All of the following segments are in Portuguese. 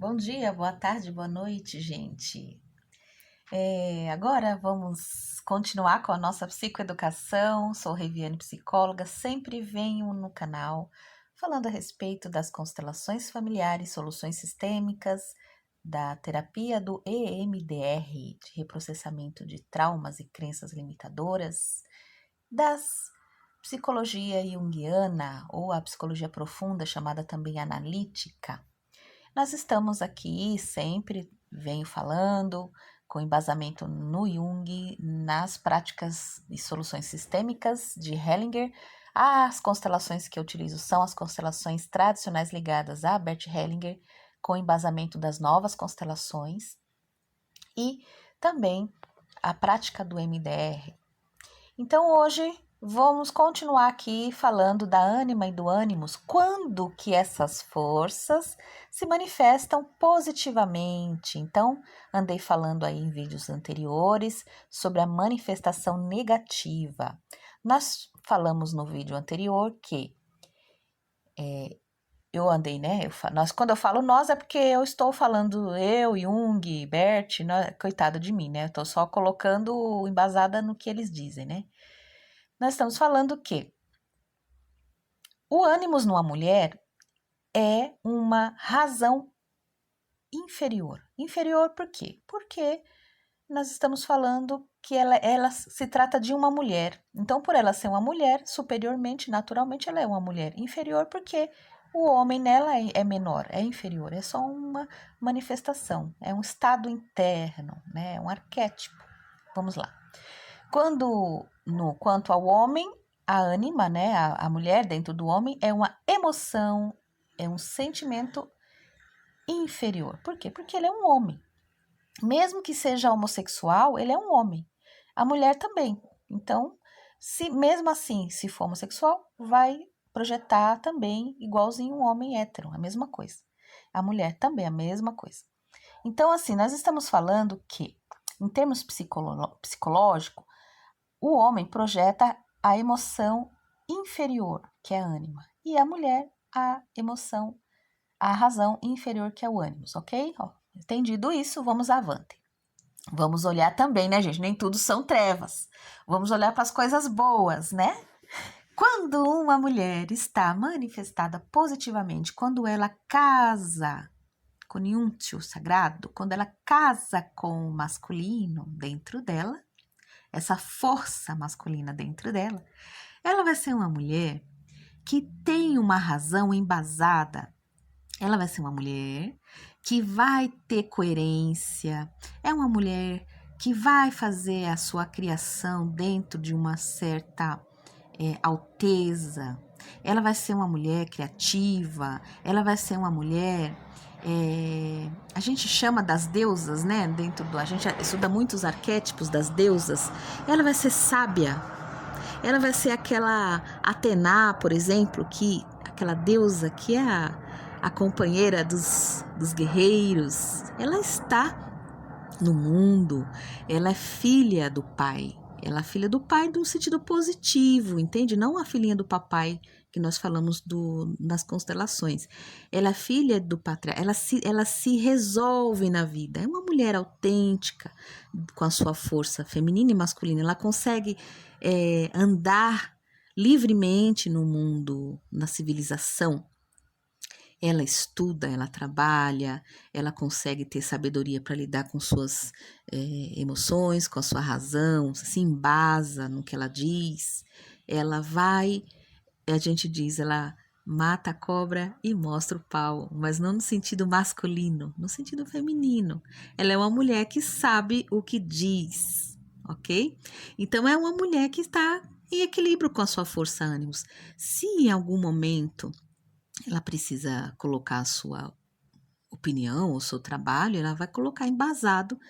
Bom dia, boa tarde, boa noite, gente. Agora vamos continuar com a nossa psicoeducação. Sou Reviane, psicóloga, sempre venho no canal falando a respeito das constelações familiares, soluções sistêmicas, da terapia do EMDR, de reprocessamento de traumas e crenças limitadoras, das psicologia junguiana ou a psicologia profunda, chamada também analítica. Nós estamos aqui sempre, venho falando, com embasamento no Jung, nas práticas e soluções sistêmicas de Hellinger. As constelações que eu utilizo são as constelações tradicionais ligadas a Bert Hellinger, com embasamento das novas constelações, e também a prática do MDR. Então hoje vamos continuar aqui falando da ânima e do ânimos, quando que essas forças se manifestam positivamente. Então, andei falando aí em vídeos anteriores sobre a manifestação negativa. Nós falamos no vídeo anterior que quando eu falo nós é porque eu estou falando eu, Jung, Bert, coitado de mim, né? Eu tô só colocando embasada no que eles dizem, né? Nós estamos falando que o ânimos numa mulher é uma razão inferior. Inferior por quê? Porque nós estamos falando que ela se trata de uma mulher. Então, por ela ser uma mulher, superiormente, naturalmente, ela é uma mulher inferior porque o homem nela é menor, é inferior. É só uma manifestação, é um estado interno, né? É um arquétipo. Vamos lá. Quanto ao homem, a ânima, né, a mulher dentro do homem, é uma emoção, é um sentimento inferior. Por quê? Porque ele é um homem. Mesmo que seja homossexual, ele é um homem. A mulher também. Então, mesmo assim, se for homossexual, vai projetar também igualzinho um homem hétero, a mesma coisa. A mulher também, a mesma coisa. Então, assim, nós estamos falando que, em termos psicológicos, o homem projeta a emoção inferior, que é a ânima, e a mulher a razão inferior, que é o ânimos, ok? Entendido isso, vamos avante. Vamos olhar também, né, gente? Nem tudo são trevas. Vamos olhar para as coisas boas, né? Quando uma mulher está manifestada positivamente, quando ela casa com Niuntio sagrado, quando ela casa com o masculino dentro dela, essa força masculina dentro dela, ela vai ser uma mulher que tem uma razão embasada. Ela vai ser uma mulher que vai ter coerência, é uma mulher que vai fazer a sua criação dentro de uma certa alteza. Ela vai ser uma mulher criativa, ela vai ser uma mulher. A gente chama das deusas, né? A gente estuda muitos arquétipos das deusas. Ela vai ser sábia. Ela vai ser aquela Atena, por exemplo, aquela deusa que é a companheira dos guerreiros. Ela está no mundo, ela é filha do pai. Ela é filha do pai no sentido positivo, entende? Não a filhinha do papai que nós falamos nas constelações. Ela é filha do patriarca, ela se resolve na vida. É uma mulher autêntica, com a sua força feminina e masculina. Ela consegue andar livremente no mundo, na civilização. Ela estuda, ela trabalha, ela consegue ter sabedoria para lidar com suas emoções, com a sua razão, se embasa no que ela diz. Ela vai, a gente diz, ela mata a cobra e mostra o pau, mas não no sentido masculino, no sentido feminino. Ela é uma mulher que sabe o que diz, ok? Então é uma mulher que está em equilíbrio com a sua força ânimos. Se em algum momento ela precisa colocar a sua opinião, o seu trabalho, ela vai colocar embasado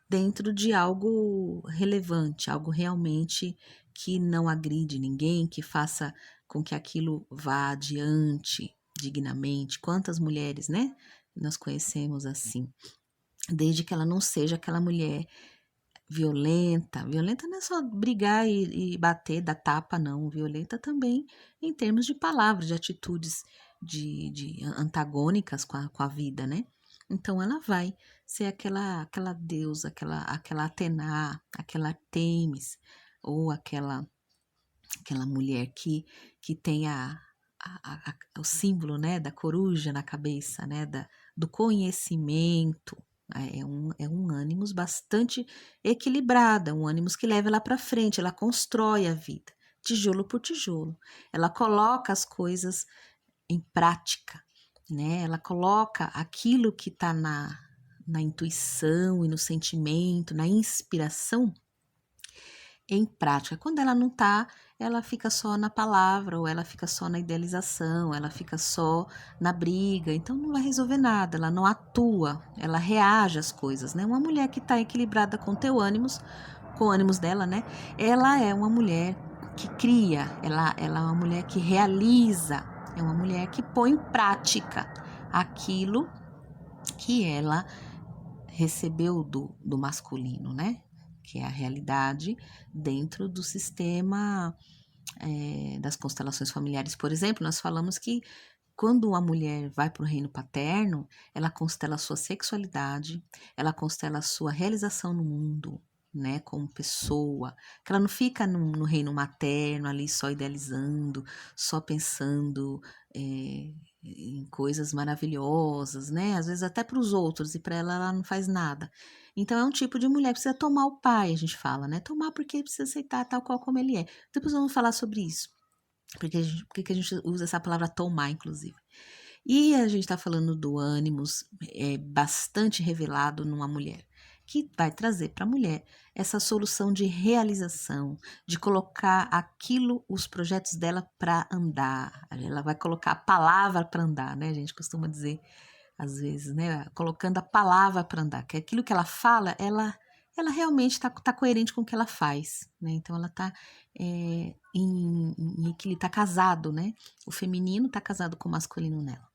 dentro de algo relevante, algo realmente que não agride ninguém, que faça com que aquilo vá adiante dignamente. Quantas mulheres, né, nós conhecemos assim, desde que ela não seja aquela mulher violenta. Violenta não é só brigar e bater, dar tapa, não. Violenta também em termos de palavras, de atitudes de antagônicas com a vida, né? Então ela vai ser aquela deusa, aquela Atena, aquela Artemis, ou aquela mulher que tem o símbolo, né, da coruja na cabeça, né, do conhecimento. É um ânimos bastante equilibrada, um ânimos que leva ela para frente, ela constrói a vida, tijolo por tijolo. Ela coloca as coisas em prática, né? Ela coloca aquilo que está na intuição e no sentimento, na inspiração, em prática. Quando ela não está, ela fica só na palavra, ou ela fica só na idealização, ela fica só na briga, então não vai resolver nada, ela não atua, ela reage às coisas, né? Uma mulher que está equilibrada com com o ânimos dela, né? Ela é uma mulher que cria, ela é uma mulher que realiza, é uma mulher que põe em prática aquilo que ela recebeu do masculino, né? Que é a realidade dentro do sistema das constelações familiares. Por exemplo, nós falamos que quando uma mulher vai para o reino paterno, ela constela a sua sexualidade, ela constela a sua realização no mundo, né, como pessoa, que ela não fica no reino materno ali só idealizando, só pensando em coisas maravilhosas, né, às vezes até para os outros, e para ela não faz nada. Então é um tipo de mulher que precisa tomar o pai, a gente fala, né, tomar porque precisa aceitar tal qual como ele é. Depois vamos falar sobre isso. Porque a gente usa essa palavra tomar, inclusive. E a gente está falando do ânimos bastante revelado numa mulher, que vai trazer para a mulher essa solução de realização, de colocar os projetos dela para andar. Ela vai colocar a palavra para andar, né? A gente costuma dizer, às vezes, né? Colocando a palavra para andar, que aquilo que ela fala, ela realmente está coerente com o que ela faz, né? Então ela está em equilíbrio, está casado, né? O feminino está casado com o masculino nela.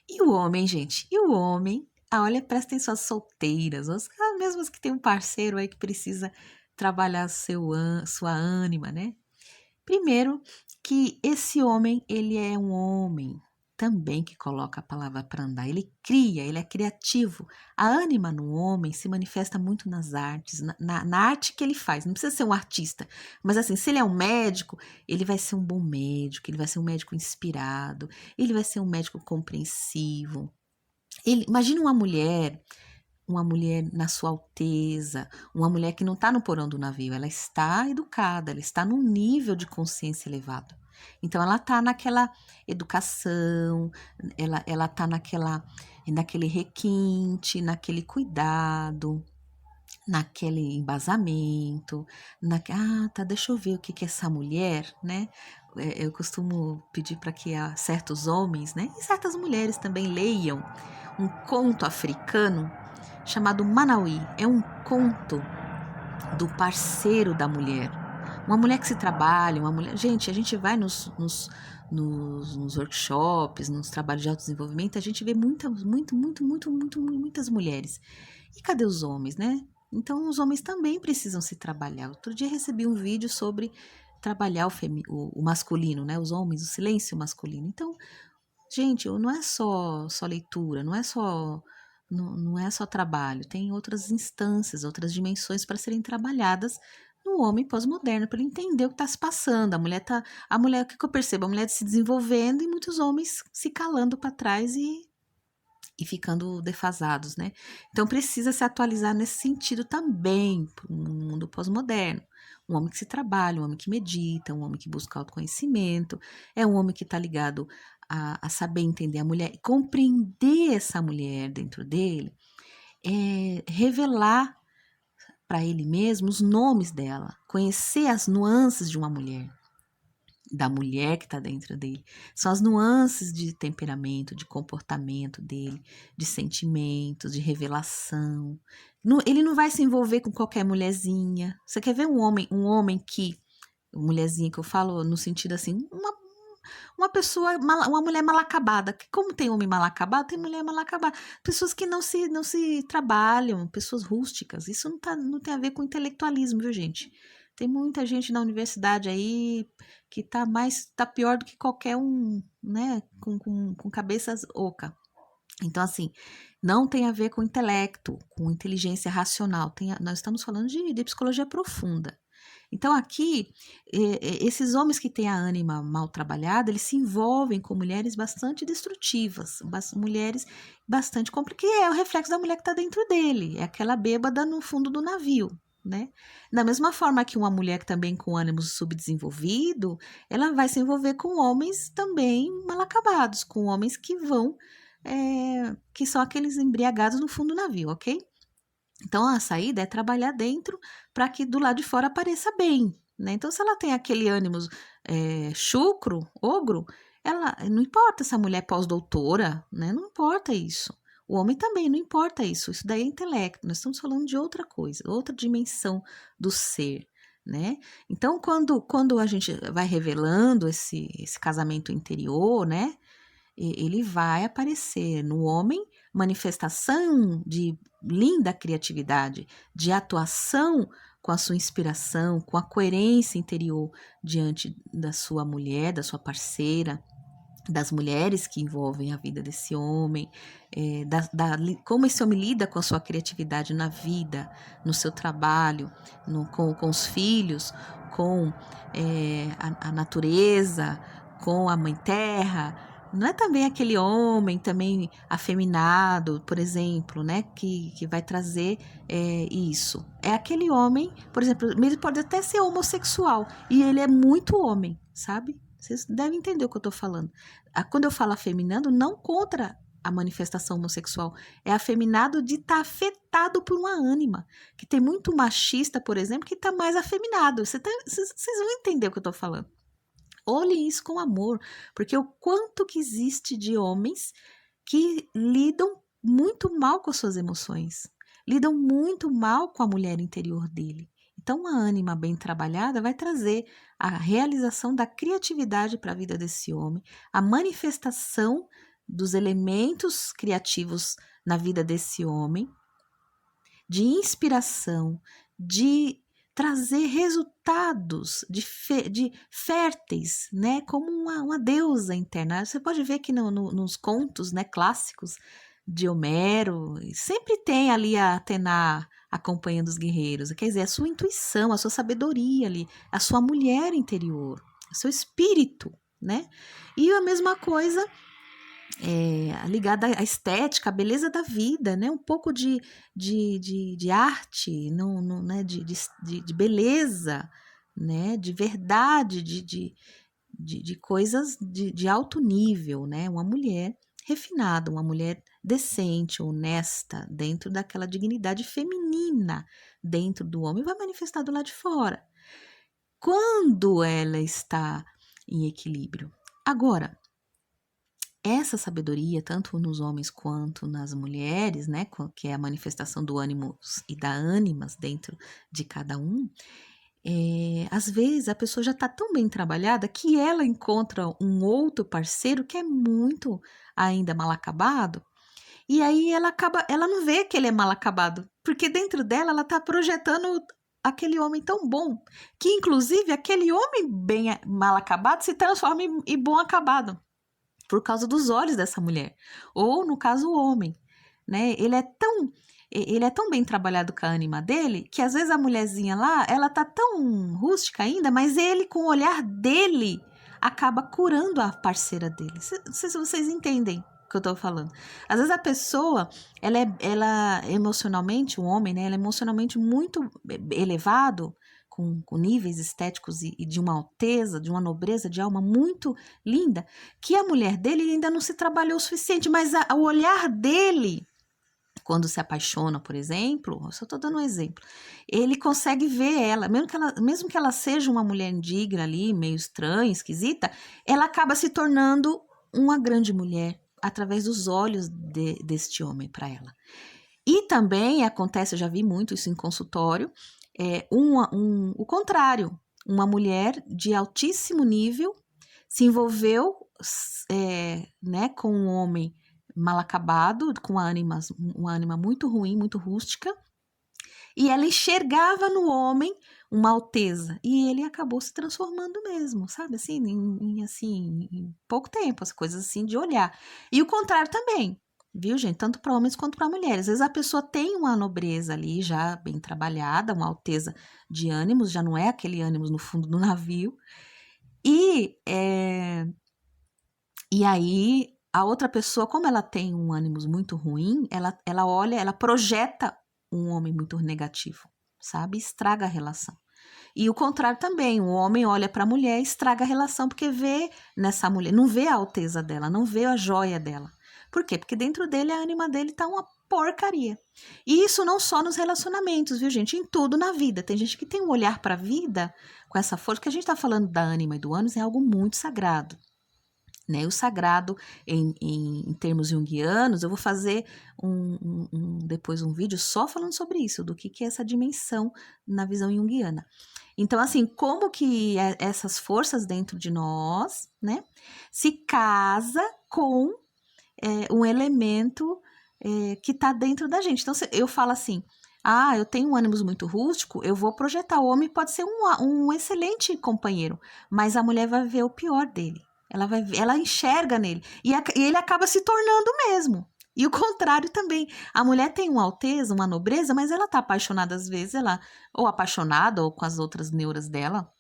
E o homem, gente? E o homem? Olha, prestem suas solteiras, as mesmas que tem um parceiro aí que precisa trabalhar sua ânima, né? Primeiro, que esse homem, ele é um homem também que coloca a palavra para andar. Ele cria, ele é criativo. A ânima no homem se manifesta muito nas artes, na arte que ele faz. Não precisa ser um artista, mas assim, se ele é um médico, ele vai ser um bom médico, ele vai ser um médico inspirado, ele vai ser um médico compreensivo. Imagina uma mulher na sua alteza, uma mulher que não está no porão do navio, ela está educada, ela está num nível de consciência elevado. Então ela está naquela educação, ela está naquele requinte, naquele cuidado, naquele embasamento, tá, deixa eu ver o que é essa mulher, né? Eu costumo pedir para que certos homens, né, e certas mulheres também leiam um conto africano chamado Manauí. É um conto do parceiro da mulher. Uma mulher que se trabalha, uma mulher. Gente, a gente vai nos workshops, nos trabalhos de autodesenvolvimento, a gente vê muitas mulheres. E cadê os homens, né? Então, os homens também precisam se trabalhar. Outro dia recebi um vídeo sobre trabalhar o masculino, né? Os homens, o silêncio masculino. Então, gente, não é só leitura, não é só trabalho, tem outras instâncias, outras dimensões para serem trabalhadas no homem pós-moderno, para ele entender o que está se passando. O que eu percebo? A mulher se desenvolvendo e muitos homens se calando para trás e ficando defasados, né? Então precisa se atualizar nesse sentido também, no mundo pós-moderno. Um homem que se trabalha, um homem que medita, um homem que busca autoconhecimento, é um homem que está ligado a saber entender a mulher, compreender essa mulher dentro dele, revelar para ele mesmo os nomes dela, conhecer as nuances de uma mulher, da mulher que está dentro dele. São as nuances de temperamento, de comportamento dele, de sentimentos, de revelação. Ele não vai se envolver com qualquer mulherzinha. Você quer ver um homem que, mulherzinha que eu falo no sentido assim, uma pessoa, uma mulher mal acabada. Como tem homem mal acabado, tem mulher mal acabada. Pessoas que não se trabalham, pessoas rústicas. Isso não tem a ver com intelectualismo, viu, gente? Tem muita gente na universidade aí que tá pior do que qualquer um, né, com cabeças oca. Então, assim, não tem a ver com intelecto, com inteligência racional. Nós estamos falando de psicologia profunda. Então, aqui, esses homens que têm a ânima mal trabalhada, eles se envolvem com mulheres bastante destrutivas, mulheres bastante complicadas, que é o reflexo da mulher que está dentro dele, é aquela bêbada no fundo do navio, né? Da mesma forma que uma mulher que também com ânimo subdesenvolvido, ela vai se envolver com homens também mal acabados, com homens que são aqueles embriagados no fundo do navio, ok? Então, a saída é trabalhar dentro para que do lado de fora apareça bem, né? Então, se ela tem aquele ânimo chucro, ogro, ela não importa se a mulher é pós-doutora, né? Não importa isso. O homem também, não importa isso. Isso daí é intelecto. Nós estamos falando de outra coisa, outra dimensão do ser, né? Então, quando a gente vai revelando esse casamento interior, né? Ele vai aparecer no homem manifestação de linda criatividade, de atuação com a sua inspiração, com a coerência interior diante da sua mulher, da sua parceira, das mulheres que envolvem a vida desse homem, como esse homem lida com a sua criatividade na vida, no seu trabalho, com os filhos, com a natureza, com a mãe terra. Não é também aquele homem também afeminado, por exemplo, né, que vai trazer isso. É aquele homem, por exemplo, ele pode até ser homossexual e ele é muito homem, sabe? Vocês devem entender o que eu tô falando. Quando eu falo afeminado, não contra a manifestação homossexual, é afeminado de estar afetado por uma ânima, que tem muito machista, por exemplo, que está mais afeminado. Vocês vão entender o que eu tô falando. Olhem isso com amor, porque o quanto que existe de homens que lidam muito mal com as suas emoções, lidam muito mal com a mulher interior dele. Então, uma ânima bem trabalhada vai trazer a realização da criatividade para a vida desse homem, a manifestação dos elementos criativos na vida desse homem, de inspiração, de trazer resultados de férteis, né? Como uma deusa interna. Você pode ver que nos contos, né, clássicos de Homero, sempre tem ali a Atena acompanhando os guerreiros. Quer dizer, a sua intuição, a sua sabedoria ali, a sua mulher interior, o seu espírito, né? E a mesma coisa ligada à estética, à beleza da vida, né? Um pouco de arte, não, né? de beleza, né? De verdade, de coisas de alto nível, né? Uma mulher refinada, uma mulher decente, honesta, dentro daquela dignidade feminina dentro do homem, vai manifestar do lado de fora. Quando ela está em equilíbrio. Agora, essa sabedoria, tanto nos homens quanto nas mulheres, né, que é a manifestação do ânimo e da ânimas dentro de cada um, às vezes a pessoa já está tão bem trabalhada que ela encontra um outro parceiro que é muito ainda mal acabado, e aí ela não vê que ele é mal acabado, porque dentro dela ela está projetando aquele homem tão bom, que inclusive aquele homem bem mal acabado se transforma em bom acabado por causa dos olhos dessa mulher, ou no caso o homem, né? Ele é tão bem trabalhado com a ânima dele, que às vezes a mulherzinha lá, ela tá tão rústica ainda, mas ele com o olhar dele acaba curando a parceira dele. Não sei se vocês entendem o que eu tô falando. Às vezes a pessoa, ela emocionalmente, o homem, né? Ela é emocionalmente muito elevado, com níveis estéticos e de uma alteza, de uma nobreza de alma muito linda, que a mulher dele ainda não se trabalhou o suficiente, mas o olhar dele, quando se apaixona, por exemplo, eu só estou dando um exemplo, ele consegue ver ela, mesmo que ela seja uma mulher indigna ali, meio estranha, esquisita, ela acaba se tornando uma grande mulher através dos olhos deste homem para ela. E também acontece, eu já vi muito isso em consultório, o contrário, uma mulher de altíssimo nível se envolveu né, com um homem mal acabado, com uma ânima muito ruim, muito rústica, e ela enxergava no homem uma alteza, e ele acabou se transformando mesmo, sabe, assim, em pouco tempo, as coisas assim de olhar. E o contrário também, viu, gente? Tanto para homens quanto para mulheres. Às vezes a pessoa tem uma nobreza ali já bem trabalhada, uma alteza de ânimos, já não é aquele ânimos no fundo do navio. E aí a outra pessoa, como ela tem um ânimos muito ruim, ela olha, ela projeta um homem muito negativo, sabe? Estraga a relação. E o contrário também, o homem olha para a mulher e estraga a relação, porque vê nessa mulher, não vê a alteza dela, não vê a joia dela. Por quê? Porque dentro dele, a ânima dele tá uma porcaria. E isso não só nos relacionamentos, viu, gente? Em tudo na vida. Tem gente que tem um olhar para a vida com essa força, que a gente tá falando da ânima e do ânus, é algo muito sagrado. Né? O sagrado, em termos junguianos, eu vou fazer depois um vídeo só falando sobre isso, do que é essa dimensão na visão junguiana. Então, assim, como que essas forças dentro de nós, né, se casa com um elemento que está dentro da gente. Então, eu falo assim, eu tenho um ânimos muito rústico, eu vou projetar. O homem pode ser um excelente companheiro, mas a mulher vai ver o pior dele. Ela enxerga nele. E ele acaba se tornando mesmo. E o contrário também. A mulher tem uma alteza, uma nobreza, mas ela tá apaixonada às vezes, ou apaixonada, ou com as outras neuras dela.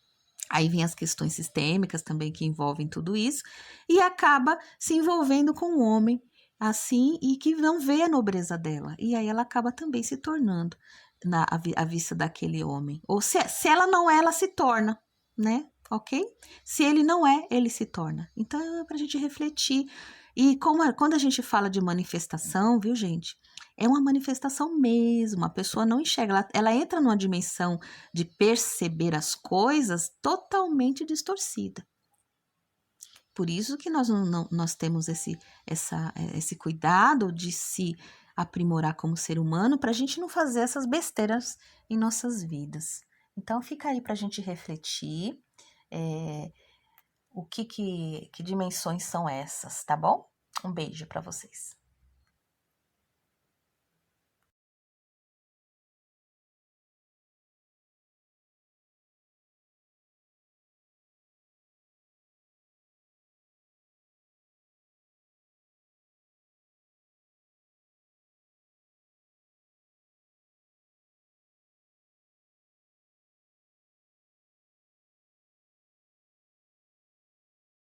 Aí vem as questões sistêmicas também que envolvem tudo isso. E acaba se envolvendo com um homem assim e que não vê a nobreza dela. E aí ela acaba também se tornando à vista daquele homem. Ou se ela não é, ela se torna, né? Ok? Se ele não é, ele se torna. Então é pra gente refletir. E quando a gente fala de manifestação, viu, gente? É uma manifestação mesmo. A pessoa não enxerga, ela entra numa dimensão de perceber as coisas totalmente distorcida. Por isso que nós temos esse cuidado de se aprimorar como ser humano, para a gente não fazer essas besteiras em nossas vidas. Então fica aí para a gente refletir que dimensões são essas, tá bom? Um beijo para vocês.